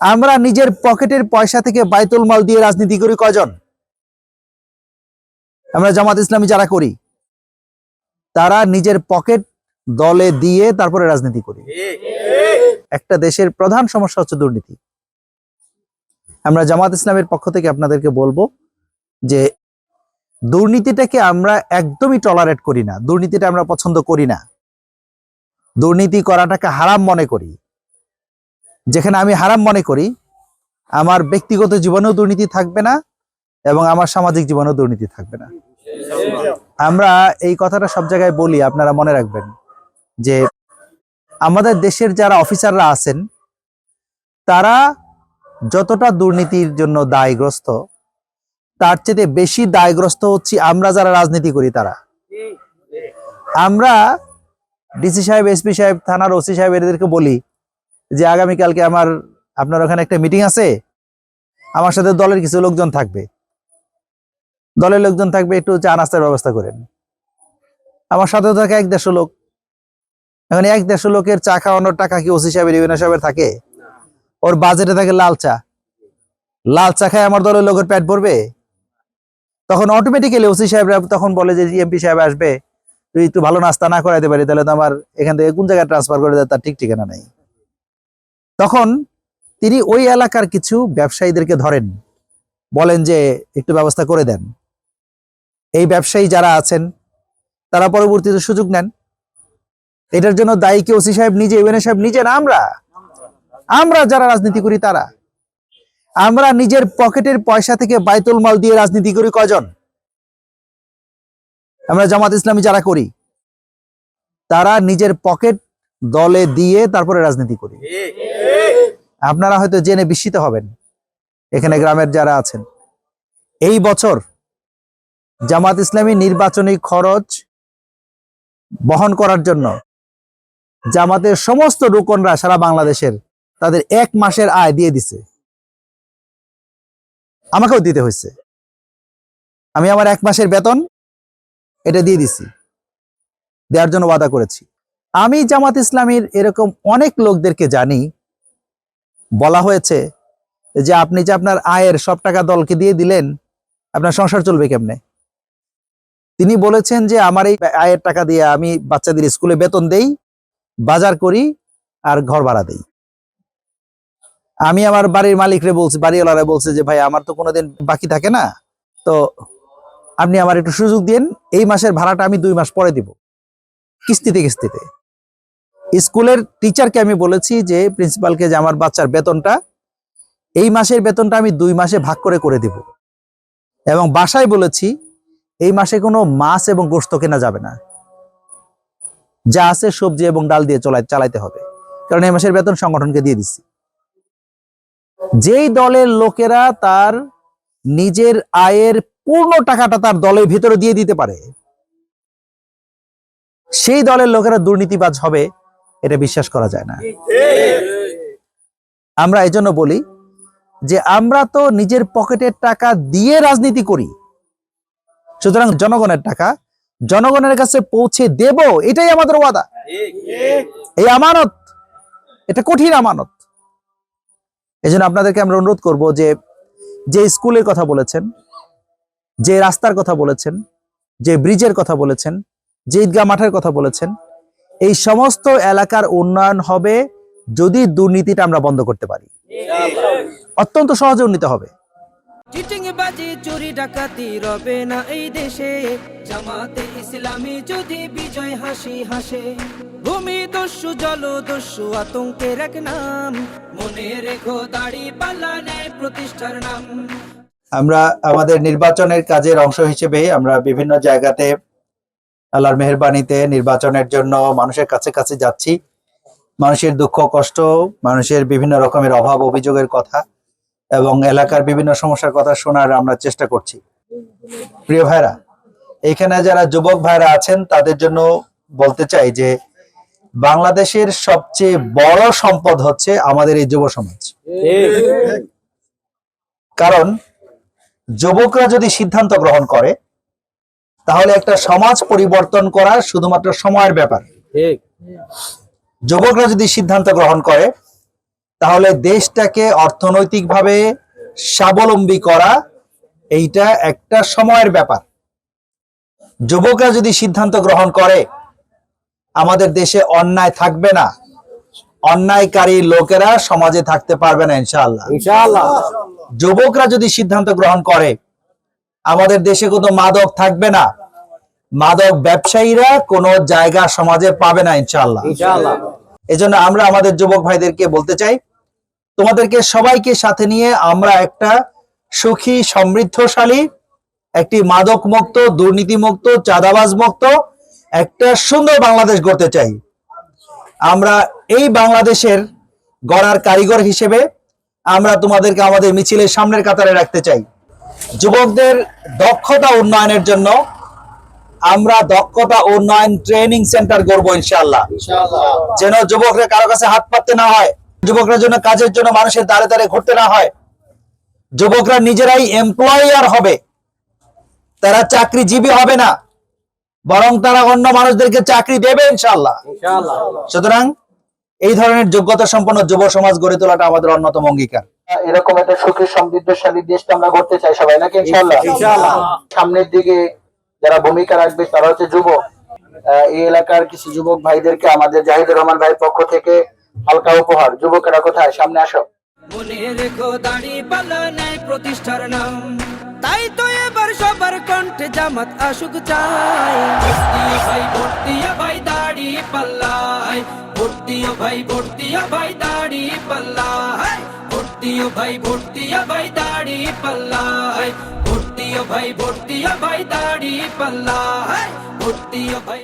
আমরা নিজের পকেটের পয়সা থেকে বাইতুল মাল দিয়ে রাজনীতি করি কয়জন? আমরা জামাত ইসলামী যারা করি তারা নিজের পকেট দলে দিয়ে তারপরে রাজনীতি করি। একটা দেশের প্রধান সমস্যা হচ্ছে দুর্নীতি। আমরা জামাত ইসলামের পক্ষ থেকে আপনাদেরকে বলবো যে দুর্নীতিটাকে আমরা একদমই টলারেট করি না, দুর্নীতিটা আমরা পছন্দ করি না। দুর্নীতি করাটাকে হারাম মনে করি। যেখানে আমি হারাম মনে করি, আমার ব্যক্তিগত জীবনেও দুর্নীতি থাকবে না এবং আমার সামাজিক জীবনেও দুর্নীতি থাকবে না। আমরা এই কথাটা সব জায়গায় বলি, আপনারা মনে রাখবেন যে আমাদের দেশের যারা অফিসাররা আছেন তারা যতটা দুর্নীতির জন্য দায়গ্রস্ত, তার চেয়ে বেশি দায়গ্রস্ত হচ্ছি আমরা যারা রাজনীতি করি তারা। আমরা ডিসি সাহেব, এসপি সাহেব, থানার ওসি সাহেব এদেরকে বলি যে আগামীকালকে আপনার ওখানে একটা মিটিং আছে, আমার সাথে দলের কিছু লোকজন থাকবে, দলের লোকজন থাকবে, একটু চা নাস্তার ব্যবস্থা করেন। আমার সাথে থাকে 150 লোক। এখন 150 লোকের চা খাওয়ানোর টাকা কি ওসি সাহেবের, ইউএনও সাহেবের থাকে? ওর বাজেটে থাকে লাল চা। লাল চা খায় আমার দলের লোকের পেট ভরবে? তখন অটোমেটিক্যালি ওসি সাহেবরা তখন বলে যে এমপি সাহেব আসবে, তুই একটু ভালো নাস্তা না করাইতে পারি তাহলে তো আমার এখান থেকে কোন জায়গায় ট্রান্সফার করে দেয় তার ঠিক ঠিকানা নেই। তখন তিনি ওই এলাকার কিছু ব্যবসায়ীদেরকে ধরেন, বলেন যে একটু ব্যবস্থা করে দেন। এই ব্যবসায়ী যারা আছেন তারা পরবর্তীতে সুযোগ নেন। এটার জন্য দায়ী কি ওসি সাহেব নিজে, ইউএনও সাহেব নিজে না? আমরা যারা রাজনীতি করি তারা। আমরা নিজের পকেটের পয়সা থেকে বাইতুল মাল দিয়ে রাজনীতি করি কয়জন? আমরা জামাত ইসলামী যারা করি তারা নিজের পকেট দলে দিয়ে তারপরে রাজনীতি করি। আপনারা হয়তো জেনে বিস্মিত হবেন, এখানে গ্রামের যারা আছেন, এই বছর জামাত ইসলামী নির্বাচনী খরচ বহন করার জন্য জামাতের সমস্ত রুকনরা সারা বাংলাদেশের তাদের 1 মাসের আয় দিয়ে দিছে। আমাকেও দিতে হয়েছে। আমি আমার 1 মাসের বেতন এটা দিয়ে দিছি, দেওয়ার জন্য ওয়াদা করেছি। আমি জামাত ইসলামীর এরকম অনেক লোকদেরকে জানি, বলা হয়েছে যে আপনি যে আপনার আয়ের সব টাকা দলকে দিয়ে দিলেন, আপনার সংসার চলবে কেমনে? তিনি বলেছেন যে আমার এই আয়ের টাকা দিয়ে আমি বাচ্চাদের স্কুলে বেতন দেই, বাজার করি আর ঘর ভাড়া দেই। আমি আমার বাড়ির মালিকরে বলছি, বাড়িওয়ালারা বলছে যে ভাই আমার তো কোনোদিন বাকি থাকে না, তো আপনি আমার একটু সুযোগ দিন, এই মাসের ভাড়াটা আমি 2 মাস পরে দিব, কিস্তিতে কিস্তিতে। স্কুলের টিচারকে আমি বলেছি যে প্রিন্সিপালকে যে আমার বাচ্চার বেতনটা, এই মাসের বেতনটা আমি 2 মাসে ভাগ করে করে দিব। এবং বাসায় বলেছি এই মাসে কোনো মাছ এবং গোশত কেনা যাবে না, যা আছে সবজি এবং ডাল দিয়ে চালাইতে হবে, কারণ এই মাসের বেতন সংগঠনকে দিয়ে দিচ্ছি। যেই দলের লোকেরা তার নিজের আয়ের পূর্ণ টাকাটা তার দলের ভিতরে দিয়ে দিতে পারে, সেই দলের লোকেরা দুর্নীতিবাজ হবে, এটা বিশ্বাস করা যায় না। আমরা এই জন্য বলি যে আমরা তো নিজের পকেটের টাকা দিয়ে রাজনীতি করি, সুতরাং জনগণের টাকা জনগণের কাছে পৌঁছে দেব, এটাই আমাদের ওয়াদা। এই আমানত, এটা কঠিন আমানত। এই জন্য আপনাদেরকে আমরা অনুরোধ করব যে স্কুলের কথা বলেছেন, যে রাস্তার কথা বলেছেন, যে ব্রিজের কথা বলেছেন, যে ঈদগাহ মাঠের কথা বলেছেন, এই সমস্ত এলাকার উন্নয়ন হবে যদি দুর্নীতিটা আমরা বন্ধ করতে পারি। অত্যন্ত সহজে উন্নীত হবে। চিটিংবাজি চুরি ডাকাতি রবে না এই দেশে, জামাতে ইসলামী যদি বিজয় হাসি হাসে। ভূমি দস্যু জল দস্যু আতঙ্কের এক নাম, মনে রেখো দাড়ি পাল্লা ন্যায় প্রতিষ্ঠার নাম। আমরা আমাদের নির্বাচনের কাজের অংশ হিসেবে আমরা বিভিন্ন জায়গাতে আল্লাহর মেহেরবানিতে নির্বাচনের জন্য মানুষের কাছে কাছে যাচ্ছি। মানুষের দুঃখ কষ্ট, মানুষের বিভিন্ন রকমের অভাব অভিযোগের কথা এবং এলাকার বিভিন্ন সমস্যার কথা শোনার আমরা চেষ্টা করছি। প্রিয় ভাইরা, এখানে যারা যুবক ভাইরা আছেন তাদের জন্য বলতে চাই যে বাংলাদেশের সবচেয়ে বড় সম্পদ হচ্ছে আমাদের এই যুব সমাজ। কারণ যুবকরা যদি সিদ্ধান্ত গ্রহণ করে তাহলে একটা সমাজ পরিবর্তন করা শুধুমাত্র সময়ের ব্যাপার। যুবকরা যদি সিদ্ধান্ত গ্রহণ করে তাহলে দেশটাকে অর্থনৈতিকভাবে স্বাবলম্বী করা এইটা একটা সময়ের ব্যাপার। যুবকরা যদি সিদ্ধান্ত গ্রহণ করে, আমাদের দেশে অন্যায় থাকবে না, অন্যায়কারী লোকেরা সমাজে থাকতে পারবে না ইনশাআল্লাহ। যুবকরা যদি সিদ্ধান্ত গ্রহণ করে, আমাদের দেশে কোনো মাদক থাকবে না, মাদক ব্যবসায়ীরা কোনো জায়গা সমাজে পাবে না ইনশাআল্লাহ। এজন্য আমরা আমাদের যুবক ভাইদেরকে বলতে চাই, তোমাদেরকে সবাইকে সাথে নিয়ে আমরা একটা সুখী সমৃদ্ধশালী, একটি মাদক মুক্ত, দুর্নীতি মুক্ত, চাঁদাবাজ মুক্ত একটা সুন্দর বাংলাদেশ গড়তে চাই। আমরা এই বাংলাদেশের গড়ার কারিগর হিসেবে আমরা তোমাদেরকে আমাদের মিছিলের সামনের কাতারে রাখতে চাই। যুবকদের দক্ষতা উন্নয়নের জন্য আমরা দক্ষতা উন্নয়ন ট্রেনিং সেন্টার গড়বো ইনশাআল্লাহ, যেন যুবকরা কারো কাছে হাত পাততে না হয়, যুবকরা যেন কাজের জন্য মানুষের দ্বারে দ্বারে ঘুরতে না হয়, যুবকরা নিজেরাই এমপ্লয়ার হবে, তারা চাকরিজীবী হবে না, বরং তারা অন্য মানুষদেরকে চাকরি দেবে ইনশাআল্লাহ। সুতরাং এই ধরনের যোগ্যতা সম্পন্ন যুব সমাজ গড়ে তোলাটা আমাদের অন্যতম অঙ্গীকার। এরকম একটা সুখী সমৃদ্ধশালী দেশটা আমরা গড়তে চাই সবাই, নাকি ইনশাআল্লাহ? সামনের দিকে যারা ভূমিকা রাখবে তারা হচ্ছে যুবক। এই এলাকার কিছু যুবক ভাইদেরকে আমাদের জাহিদুর রহমান ভাইয়ের পক্ষ থেকে হালকা উপহার। যুবকেরা কোথায়? সামনে আসো। মনে রেখো দাড়ি পাল্লা নাই প্রতিষ্ঠার নাম, তাই তো এবার সবার কণ্ঠে জামাত আসুক চাই। ভোট দিও ভাই দাড়ি পাল্লায়, ভোট দিও ভাই, ভোট দিও ভাই দাড়ি পাল্লায়, ভোট দিও ভাই, ভোট দিও ভাই দাড়ি পাল্লায়, ভোট দিও ভাই, ভোট দিও ভাই দাড়ি পাল্লায়, ভোট দিও ভাই।